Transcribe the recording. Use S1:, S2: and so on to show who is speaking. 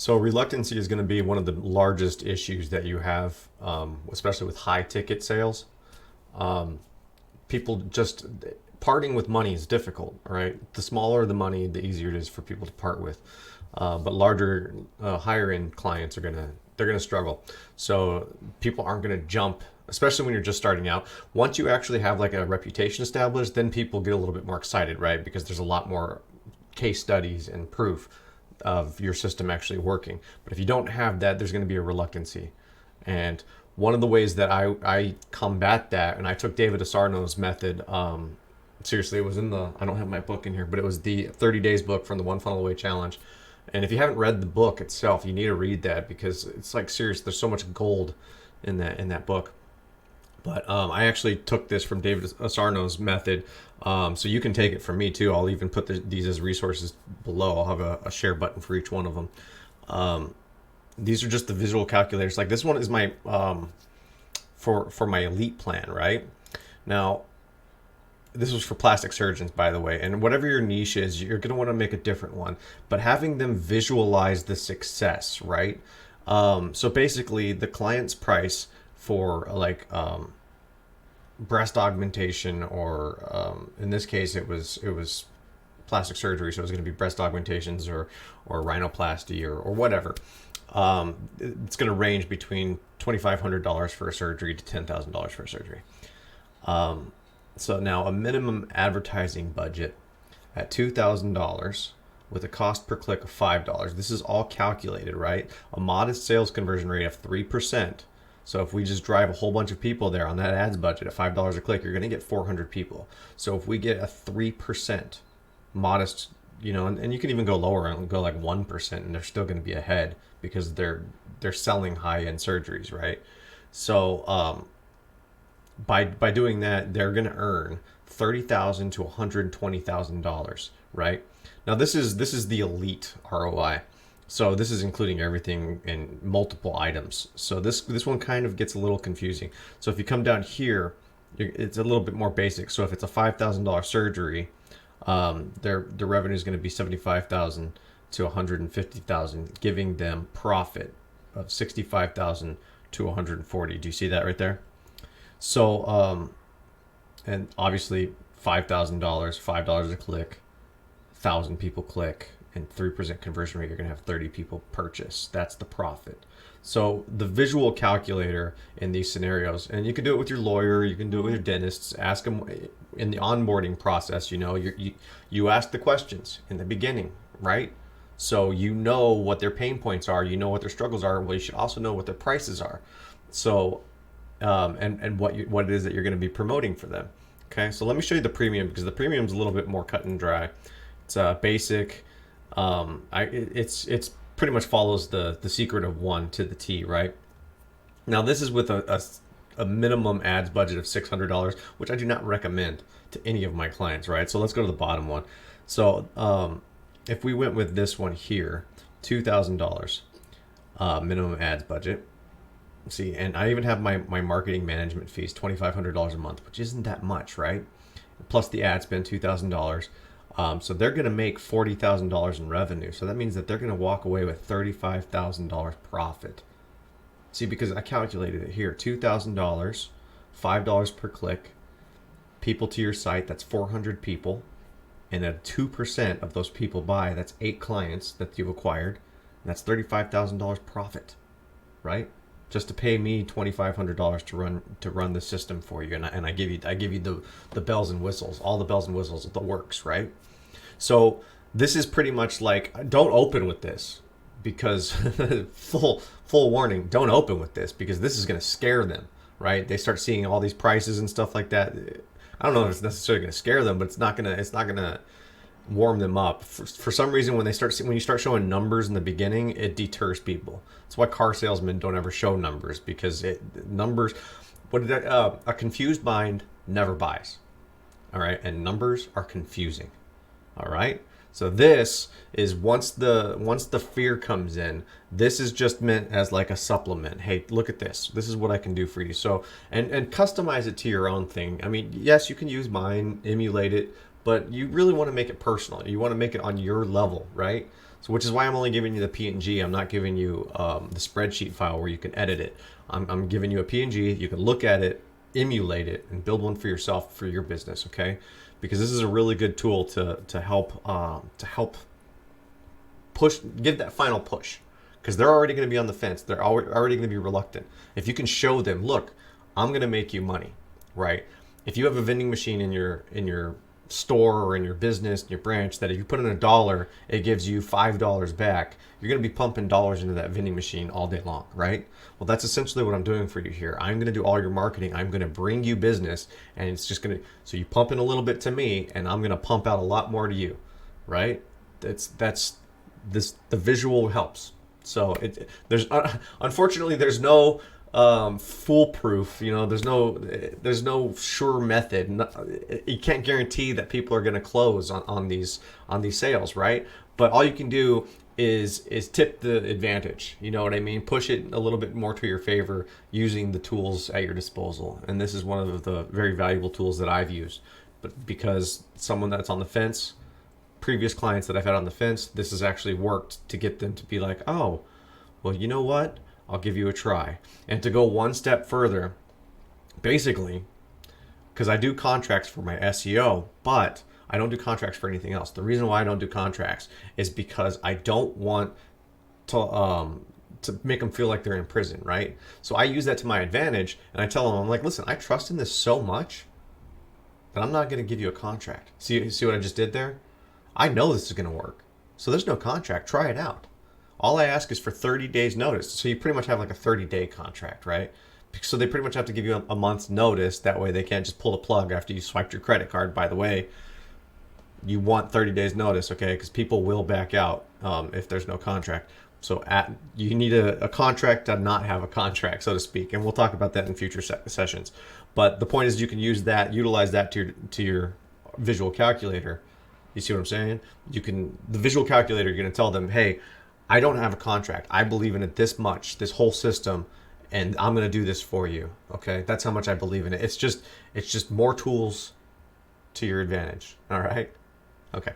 S1: So reluctancy is going to be one of the largest issues that you have, especially with high ticket sales. People just parting with money is difficult, right? The smaller the money, the easier it is for people to part with. But larger, higher end clients are gonna struggle. So people aren't gonna jump, especially when you're just starting out. Once you actually have like a reputation established, then people get a little bit more excited, right? Because there's a lot more case studies and proof of your system actually working. But if you don't have that, there's going to be a reluctancy. And one of the ways that I combat that, and I took David Asarno's method. Seriously, it was in the, I don't have my book in here, but it was the 30 days book from the One Funnel Away Challenge. And if you haven't read the book itself, you need to read that because it's like serious. There's so much gold in that book. But I actually took this from David Asarno's method. So you can take it from me too. I'll even put these as resources below. I'll have a share button for each one of them. These are just the visual calculators. Like this one is my for my elite plan, right? Now, this was for plastic surgeons, by the way. And whatever your niche is, you're going to want to make a different one. But having them visualize the success, right? So basically, the client's price for like breast augmentation, or in this case, it was plastic surgery, so it was going to be breast augmentations or rhinoplasty or whatever. It's going to range between $2,500 for a surgery to $10,000 for a surgery. So now a minimum advertising budget at $2,000 with a cost per click of $5. This is all calculated, right? A modest sales conversion rate of 3%. So if we just drive a whole bunch of people there on that ads budget at $5 a click, you're going to get 400 people. So if we get a 3% modest, and you can even go lower and go like 1%, and they're still going to be ahead because they're selling high-end surgeries, right? So by doing that, they're going to earn $30,000 to $120,000, right? Now this is the elite ROI. So this is including everything in multiple items. So this one kind of gets a little confusing. So if you come down here, it's a little bit more basic. So if it's a $5,000 surgery, their revenue is going to be $75,000 to $150,000, giving them profit of $65,000 to $140,000. Do you see that right there? So and obviously $5,000, $5 a click, 1,000 people click, and 3% conversion rate, you're going to have 30 people purchase. That's the profit. So the visual calculator in these scenarios, and you can do it with your lawyer, you can do it with your dentists, ask them in the onboarding process, you ask the questions in the beginning, right? So you know what their pain points are, you know what their struggles are. Well, you should also know what their prices are. So, and what it is that you're going to be promoting for them. Okay, so let me show you the premium, because the premium is a little bit more cut and dry. It's basic. It's pretty much follows the secret of one to the T, right? Now this is with a minimum ads budget of $600, which I do not recommend to any of my clients, right? So let's go to the bottom one. So if we went with this one here, $2,000 minimum ads budget. See, and I even have my marketing management fees, $2,500 a month, which isn't that much, right? Plus the ad spend, $2,000. So they're going to make $40,000 in revenue. So that means that they're going to walk away with $35,000 profit. See, because I calculated it here, $2,000, $5 per click, people to your site, that's 400 people. And at 2% of those people buy, that's 8 clients that you've acquired. And that's $35,000 profit, right? Just to pay me $2,500 to run the system for you, and I give you the bells and whistles, all the bells and whistles, the works, right? So this is pretty much like, don't open with this, because full warning, don't open with this, because this is going to scare them, right? They start seeing all these prices and stuff like that. I don't know if it's necessarily going to scare them, but it's not gonna warm them up. For some reason, when you start showing numbers in the beginning, it deters people. That's why car salesmen don't ever show numbers, because a confused mind never buys. All right, and numbers are confusing. All right, so this is once the fear comes in, this is just meant as like a supplement. Hey, look at this. This is what I can do for you. So and customize it to your own thing. I mean, yes, you can use mine, emulate it, but you really want to make it personal. You want to make it on your level, right? So, which is why I'm only giving you the PNG. I'm not giving you the spreadsheet file where you can edit it. I'm giving you a PNG. You can look at it, emulate it, and build one for yourself for your business. Okay, because this is a really good tool to help push, give that final push, because they're already going to be on the fence. They're already going to be reluctant. If you can show them, look, I'm going to make you money, right? If you have a vending machine in your store or in your business, in your branch, that if you put in $1, it gives you $5 back, you're going to be pumping dollars into that vending machine all day long, right? Well, that's essentially what I'm doing for you here. I'm going to do all your marketing. I'm going to bring you business, and it's just going to, so you pump in a little bit to me, and I'm going to pump out a lot more to you, right? That's this, the visual helps. So there's unfortunately there's no foolproof. You know, there's no sure method. You can't guarantee that people are going to close on these sales, right? But all you can do is tip the advantage. You know what I mean? Push it a little bit more to your favor using the tools at your disposal. And this is one of the very valuable tools that I've used. But because someone that's on the fence, previous clients that I've had on the fence, this has actually worked to get them to be like, oh, well, you know what? I'll give you a try. And to go one step further, basically, because I do contracts for my SEO, but I don't do contracts for anything else. The reason why I don't do contracts is because I don't want to make them feel like they're in prison, right? So I use that to my advantage, and I tell them, I'm like, listen, I trust in this so much that I'm not going to give you a contract. See what I just did there? I know this is going to work. So there's no contract. Try it out. All I ask is for 30 days notice. So you pretty much have like a 30-day contract, right? So they pretty much have to give you a month's notice. That way they can't just pull the plug after you swiped your credit card. By the way, you want 30 days notice, okay? Because people will back out if there's no contract. So you need a contract to not have a contract, so to speak. And we'll talk about that in future sessions. But the point is you can utilize that to your visual calculator. You see what I'm saying? The visual calculator, you're going to tell them, hey, I don't have a contract. I believe in it this much, this whole system, and I'm going to do this for you. Okay? That's how much I believe in it. It's just more tools to your advantage. All right? Okay.